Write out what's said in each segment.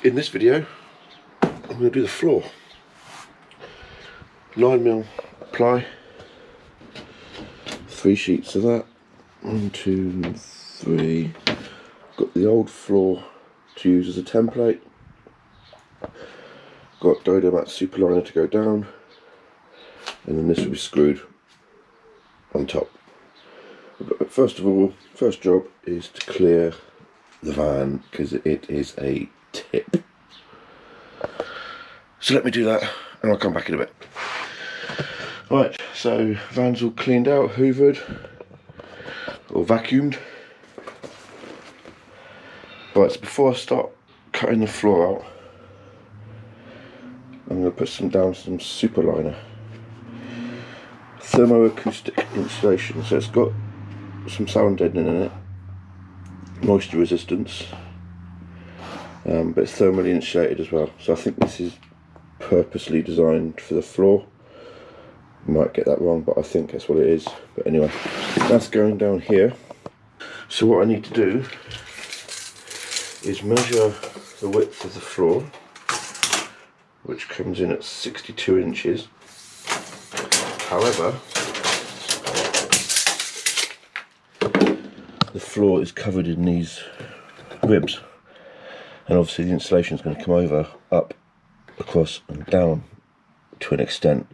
in this video I'm going to do the floor. 9mm ply, 3 sheets of that, 1, 2, 3. Got the old floor to use as a template. Got Dodomat super liner to go down, and then this will be screwed on top. But first of all, first job is to clear the van because it is a tip. So let me do that and I'll come back in a bit. Right, so van's all cleaned out, hoovered or vacuumed. Right, so before I start cutting the floor out, I'm going to put down some super liner. Thermoacoustic insulation, so it's got some sound deadening in it, moisture resistance, but it's thermally insulated as well. So I think this is purposely designed for the floor. Might get that wrong, but I think that's what it is. But anyway, that's going down here. So what I need to do is measure the width of the floor, which comes in at 62 inches. However, the floor is covered in these ribs, and obviously the insulation is going to come over, up, across and down to an extent,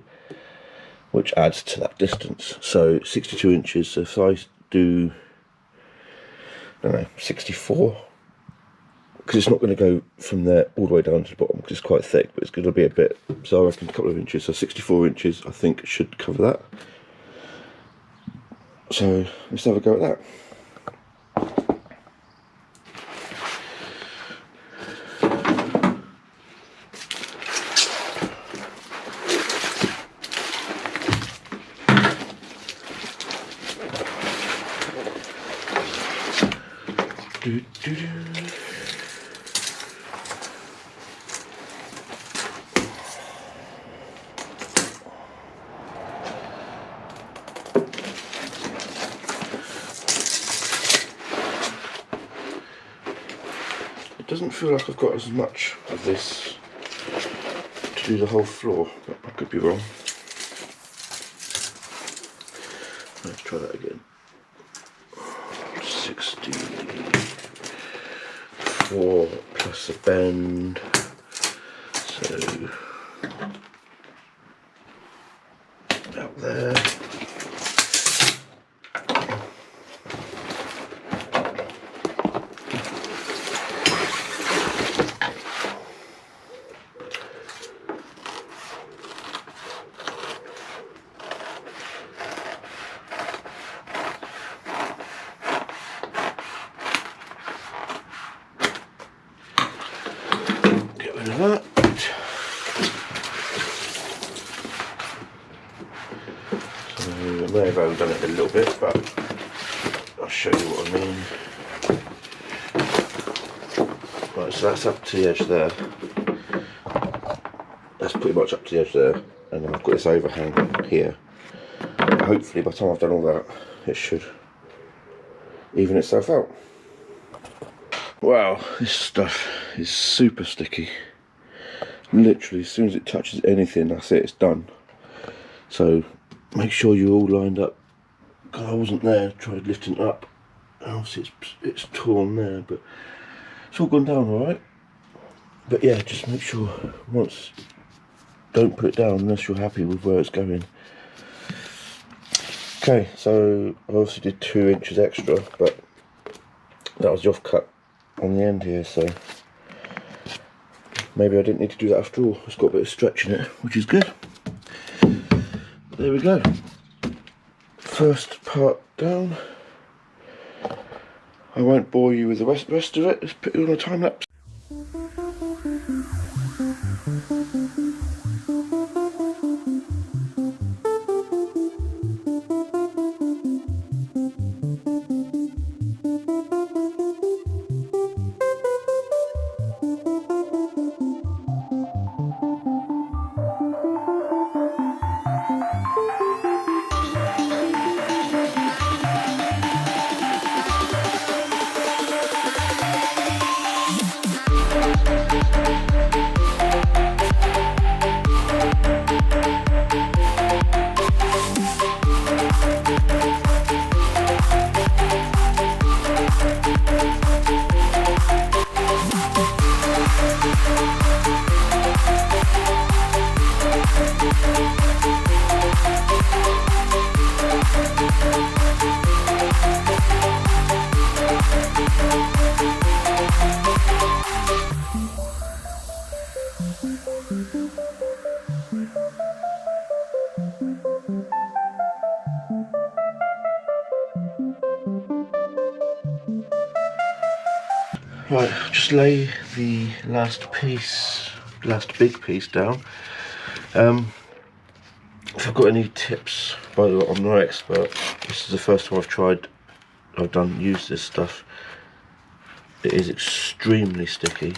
which adds to that distance. So 62 inches, so if I do, I don't know, 64, because it's not going to go from there all the way down to the bottom because it's quite thick, but it's going to be a bit, so I reckon a couple of inches, so 64 inches I think should cover that. So let's have a go at that. It doesn't feel like I've got as much of this to do the whole floor, but I could be wrong. Let's try that again. 64 plus a bend, so out there. That. So I may have overdone it a little bit, but I'll show you what I mean. Right, so that's up to the edge there. That's pretty much up to the edge there, and then I've got this overhang here. Hopefully by the time I've done all that, it should even itself out. Wow, this stuff is super sticky. Literally, as soon as it touches anything, that's it, it's done. So make sure you're all lined up. God, I wasn't there, tried lifting it up, and obviously it's torn there, but it's all gone down alright. But yeah, just make sure once, don't put it down unless you're happy with where it's going. Okay, so I obviously did 2 inches extra, but that was the offcut on the end here, so maybe I didn't need to do that after all. It's got a bit of stretch in it, which is good. But there we go. First part down. I won't bore you with the rest of it. Let's put it on a time lapse. Right, just lay the last big piece down. If I've got any tips, by the way, I'm no expert. This is the first time I've used this stuff. It is extremely sticky,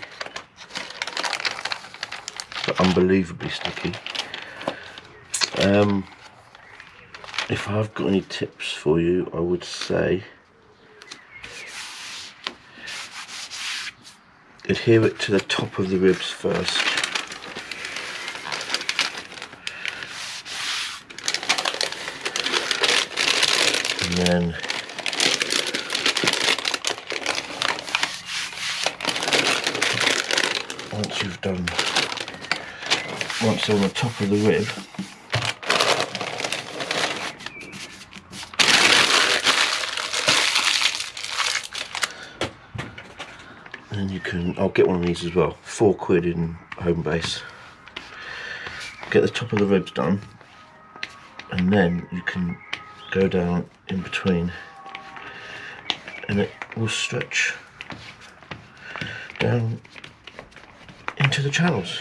but unbelievably sticky. If I've got any tips for you, I would say adhere it to the top of the ribs first. And then once they're on the top of the rib, and you can, I'll get one of these as well, £4 in Home Base. Get the top of the ribs done, and then you can go down in between, and it will stretch down into the channels.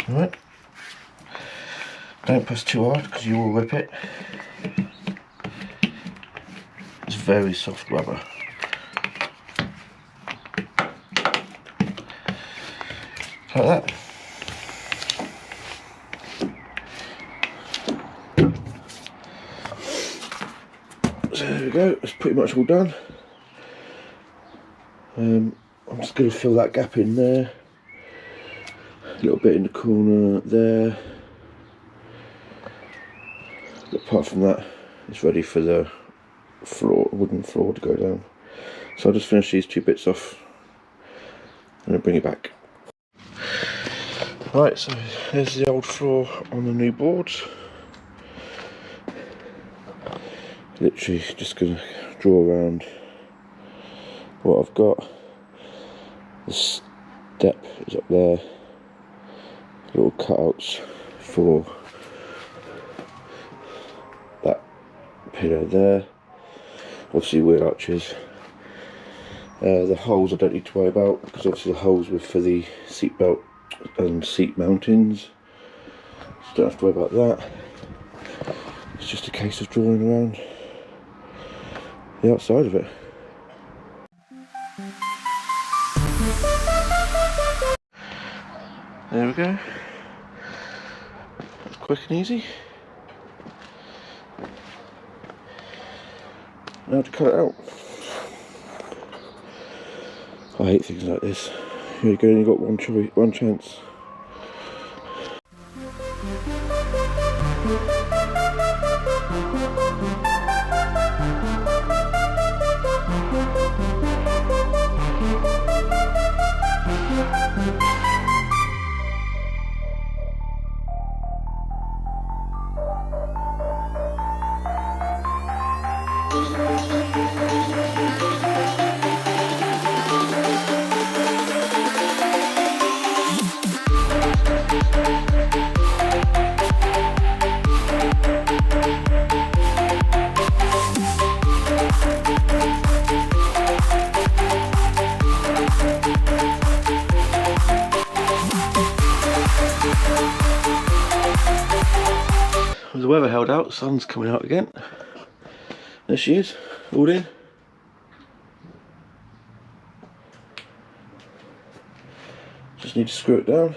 Alright, don't press too hard because you will rip it. It's very soft rubber. Like that. So there we go, it's pretty much all done. I'm just going to fill that gap in there, a little bit in the corner there. But apart from that, it's ready for the wooden floor to go down. So I'll just finish these two bits off and then bring it back. Right, so there's the old floor on the new boards. Literally just going to draw around what I've got. The step is up there, little cutouts for that pillar there, obviously wheel arches. The holes I don't need to worry about because obviously the holes were for the seat belt and seat mountings, so don't have to worry about that. It's just a case of drawing around the outside of it. There we go, quick and easy. Now to cut it out. I hate things like this. Here you go, only got one chance. The weather held out, sun's coming out again. There she is, all in. Just need to screw it down.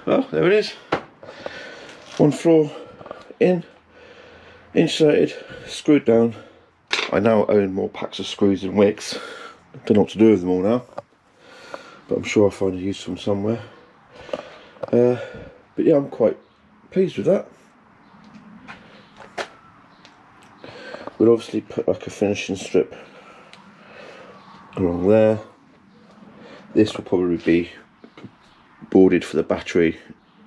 Well, there it is. One floor in, inserted, screwed down. I now own more packs of screws and wicks. Don't know what to do with them all now, but I'm sure I'll find a use for them somewhere. But yeah, I'm quite pleased with that. We'll obviously put like a finishing strip along there. This will probably be boarded for the battery,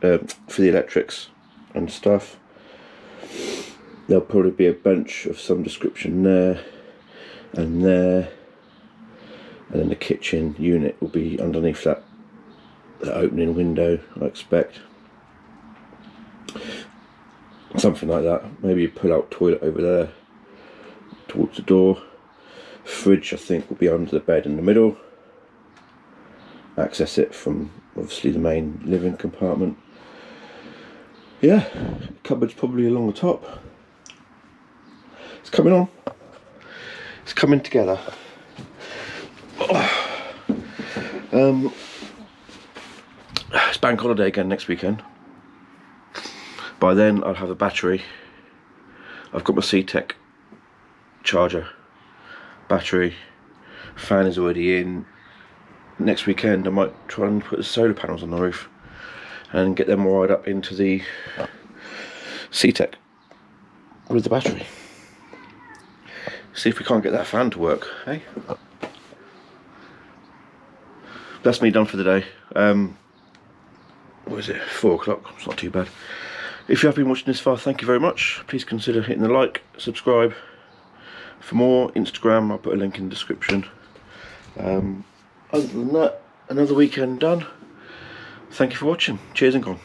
for the electrics and stuff. There'll probably be a bench of some description there and there, and then the kitchen unit will be underneath that opening window, I expect. Something like that. Maybe a pull-out toilet over there towards the door. Fridge, I think, will be under the bed in the middle. Access it from obviously the main living compartment. Yeah, cupboard's probably along the top. It's coming on. It's coming together. It's bank holiday again next weekend. By then I'll have a battery. I've got my C-Tech charger, battery, fan is already in. Next weekend I might try and put the solar panels on the roof and get them wired up into the C-Tech with the battery. See if we can't get that fan to work, eh? That's me done for the day. What is it, 4 o'clock? It's not too bad. If you have been watching this far, thank you very much. Please consider hitting the like, subscribe. For more, Instagram, I'll put a link in the description. Other than that, another weekend done. Thank you for watching. Cheers and gone.